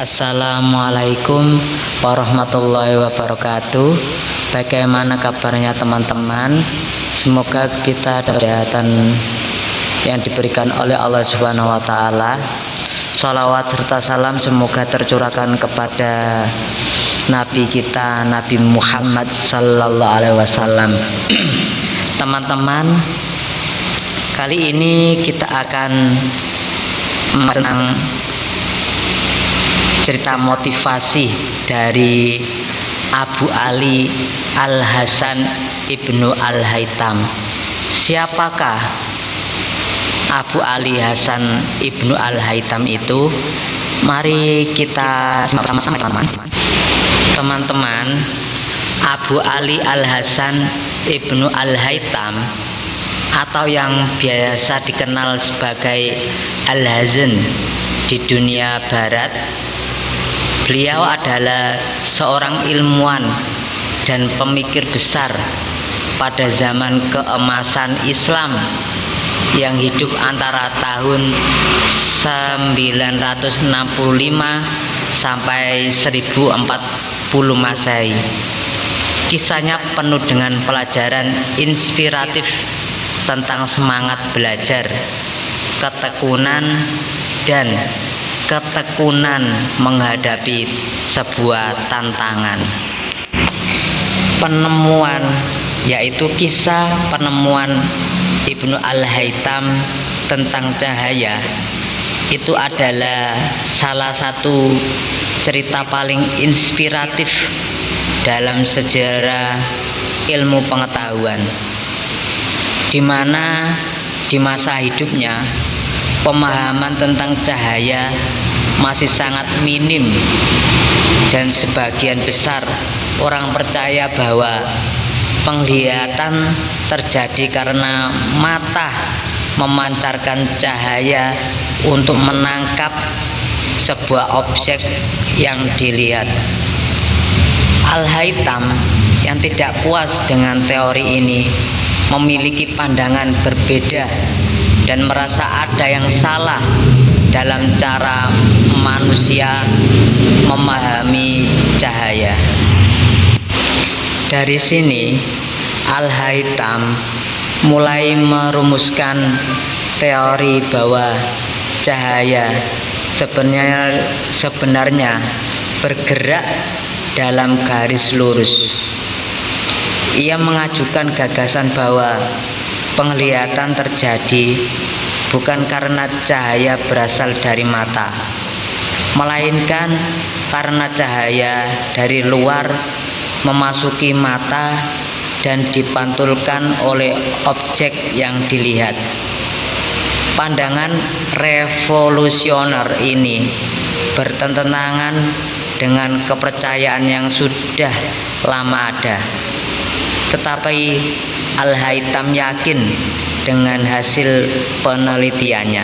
Assalamualaikum warahmatullahi wabarakatuh. Bagaimana kabarnya teman-teman? Semoga kita dapat kesehatan yang diberikan oleh Allah Subhanahu wa taala. Shalawat serta salam semoga tercurahkan kepada Nabi kita, Nabi Muhammad sallallahu alaihi wasallam. Teman-teman, kali ini kita akan tentang cerita motivasi dari Abu Ali Al-Hasan Ibnu Al-Haytham. Siapakah Abu Ali Hasan Ibnu Al-Haytham itu? Mari kita sama-sama teman-teman. Abu Ali Al-Hasan Ibnu Al-Haytham atau yang biasa dikenal sebagai Al-Hazan di dunia barat, beliau adalah seorang ilmuwan dan pemikir besar pada zaman keemasan Islam yang hidup antara tahun 965 sampai 1040 Masehi. Kisahnya penuh dengan pelajaran inspiratif tentang semangat belajar, ketekunan menghadapi sebuah tantangan. Penemuan, yaitu kisah penemuan Ibnu Al-Haytham tentang cahaya, itu adalah salah satu cerita paling inspiratif dalam sejarah ilmu pengetahuan, di mana di masa hidupnya pemahaman tentang cahaya masih sangat minim dan sebagian besar orang percaya bahwa penglihatan terjadi karena mata memancarkan cahaya untuk menangkap sebuah objek yang dilihat. Al-Haytham yang tidak puas dengan teori ini memiliki pandangan berbeda dan merasa ada yang salah dalam cara manusia memahami cahaya. Dari sini Al-Haytham mulai merumuskan teori bahwa cahaya sebenarnya bergerak dalam garis lurus. Ia mengajukan gagasan bahwa penglihatan terjadi bukan karena cahaya berasal dari mata, melainkan karena cahaya dari luar memasuki mata dan dipantulkan oleh objek yang dilihat. Pandangan revolusioner ini bertentangan dengan kepercayaan yang sudah lama ada, tetapi Al-Haytham yakin dengan hasil penelitiannya.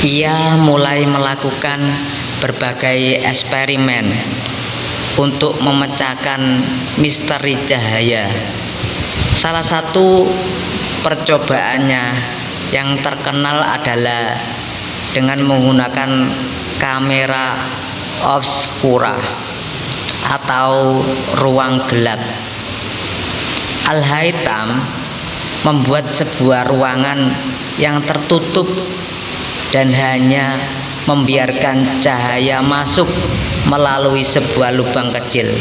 Ia mulai melakukan berbagai eksperimen untuk memecahkan misteri cahaya. Salah satu percobaannya yang terkenal adalah dengan menggunakan kamera obscura atau ruang gelap. Al-Haytham membuat sebuah ruangan yang tertutup dan hanya membiarkan cahaya masuk melalui sebuah lubang kecil.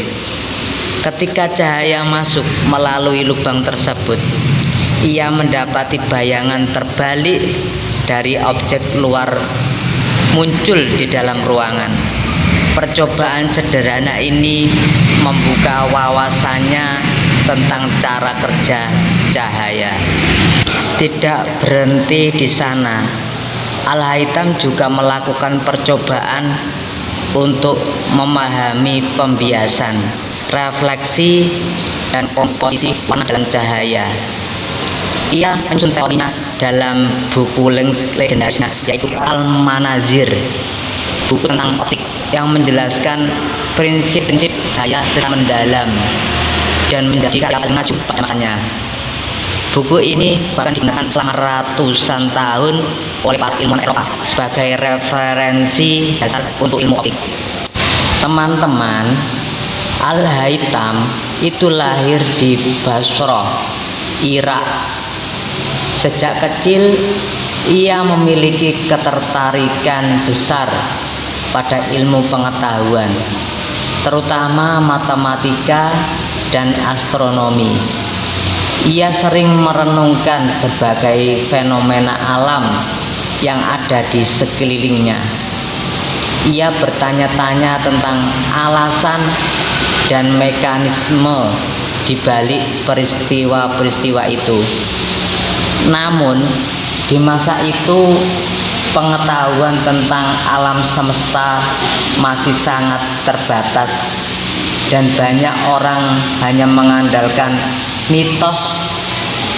Ketika cahaya masuk melalui lubang tersebut, ia mendapati bayangan terbalik dari objek luar muncul di dalam ruangan. Percobaan sederhana ini membuka wawasannya tentang cara kerja cahaya. Tidak berhenti di sana, Al-Haytham juga melakukan percobaan untuk memahami pembiasan, refleksi, dan komposisi warna dalam cahaya. Ia menyusun teorinya dalam buku legendarisnya, yaitu Al-Manazir, buku tentang optik yang menjelaskan prinsip-prinsip cahaya secara mendalam dan menjadi karya maju pada masanya. Buku ini bahkan digunakan selama ratusan tahun oleh para ilmuwan Eropa sebagai referensi dasar untuk ilmu optik. Teman-teman, Al-Haytham itu lahir di Basrah, Irak. Sejak kecil ia memiliki ketertarikan besar pada ilmu pengetahuan, terutama matematika dan astronomi. Ia sering merenungkan berbagai fenomena alam yang ada di sekelilingnya. Ia bertanya-tanya tentang alasan dan mekanisme di balik peristiwa-peristiwa itu. Namun, di masa itu pengetahuan tentang alam semesta masih sangat terbatas dan banyak orang hanya mengandalkan mitos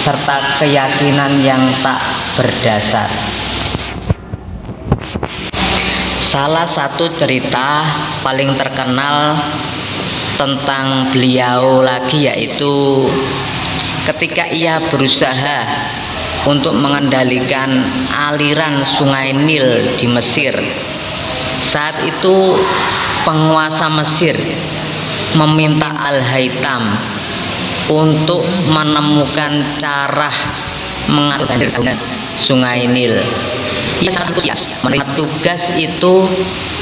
serta keyakinan yang tak berdasar. Salah satu cerita paling terkenal tentang beliau lagi yaitu ketika ia berusaha untuk mengendalikan aliran sungai Nil di Mesir. Saat itu penguasa Mesir meminta Al-Haytham untuk menemukan cara mengatur banjir sungai Nil. Ia sangat antusias menerima tugas itu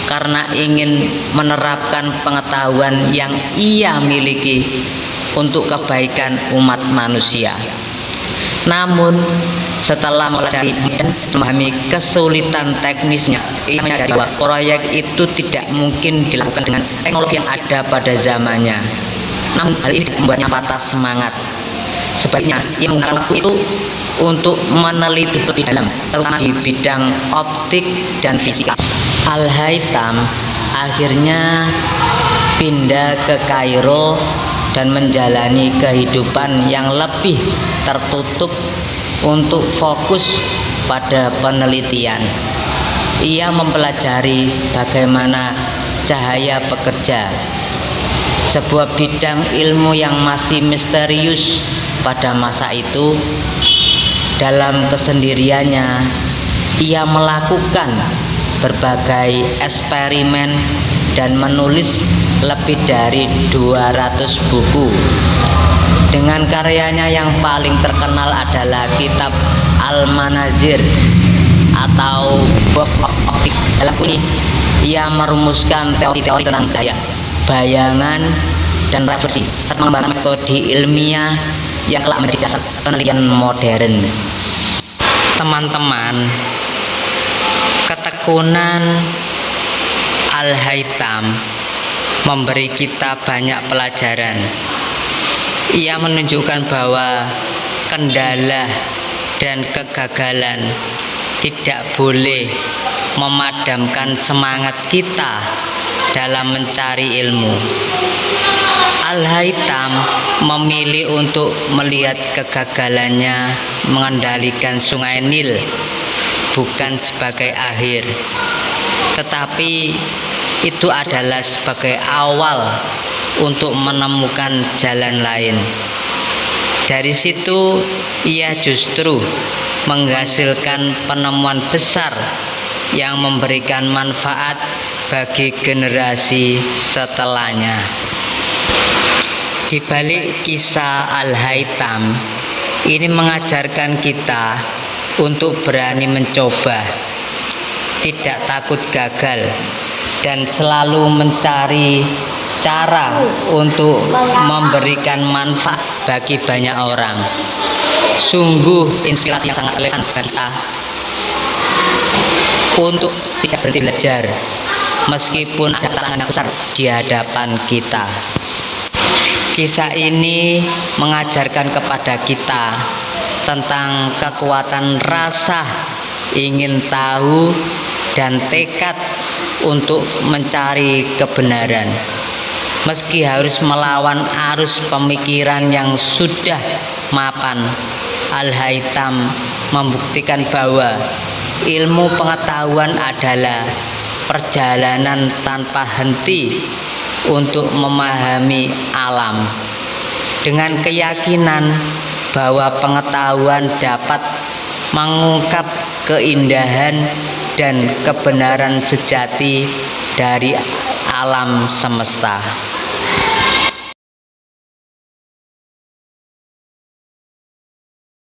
karena ingin menerapkan pengetahuan yang ia miliki untuk kebaikan umat manusia. Namun setelah mempelajari dan memahami kesulitan teknisnya, ia menyadari bahwa proyek itu tidak mungkin dilakukan dengan teknologi yang ada pada zamannya. Namun hal ini membuatnya patah semangat. Sebaliknya ia menggunakan waktu itu untuk meneliti lebih dalam, terutama di bidang optik dan fisika. Al-Haytham akhirnya pindah ke Kairo dan menjalani kehidupan yang lebih tertutup untuk fokus pada penelitian. Ia mempelajari bagaimana cahaya bekerja, sebuah bidang ilmu yang masih misterius pada masa itu. Dalam kesendiriannya, ia melakukan berbagai eksperimen dan menulis lebih dari 200 buku. Dengan karyanya yang paling terkenal adalah kitab Al-Manazir atau Books of Optics. Dalam ini ia merumuskan teori-teori tentang cahaya, bayangan, dan refleksi serta mengembangkan metode ilmiah yang telah menjadi dasar penelitian modern. Teman-teman, ketekunan Al-Haytham memberi kita banyak pelajaran. Ia menunjukkan bahwa kendala dan kegagalan tidak boleh memadamkan semangat kita dalam mencari ilmu. Al-Haytham memilih untuk melihat kegagalannya mengendalikan sungai Nil bukan sebagai akhir, tetapi itu adalah sebagai awal untuk menemukan jalan lain. Dari situ ia justru menghasilkan penemuan besar yang memberikan manfaat bagi generasi setelahnya. Di balik kisah Al-Haytham ini mengajarkan kita untuk berani mencoba, tidak takut gagal, dan selalu mencari cara untuk memberikan manfaat bagi banyak orang. Sungguh inspirasi yang sangat relevan bagi kita untuk tidak berhenti belajar meskipun ada tantangan yang besar di hadapan kita. Kisah ini mengajarkan kepada kita tentang kekuatan rasa ingin tahu dan tekad untuk mencari kebenaran. Meski harus melawan arus pemikiran yang sudah mapan, Al-Haytham membuktikan bahwa ilmu pengetahuan adalah perjalanan tanpa henti untuk memahami alam. Dengan keyakinan bahwa pengetahuan dapat mengungkap keindahan dan kebenaran sejati dari alam semesta.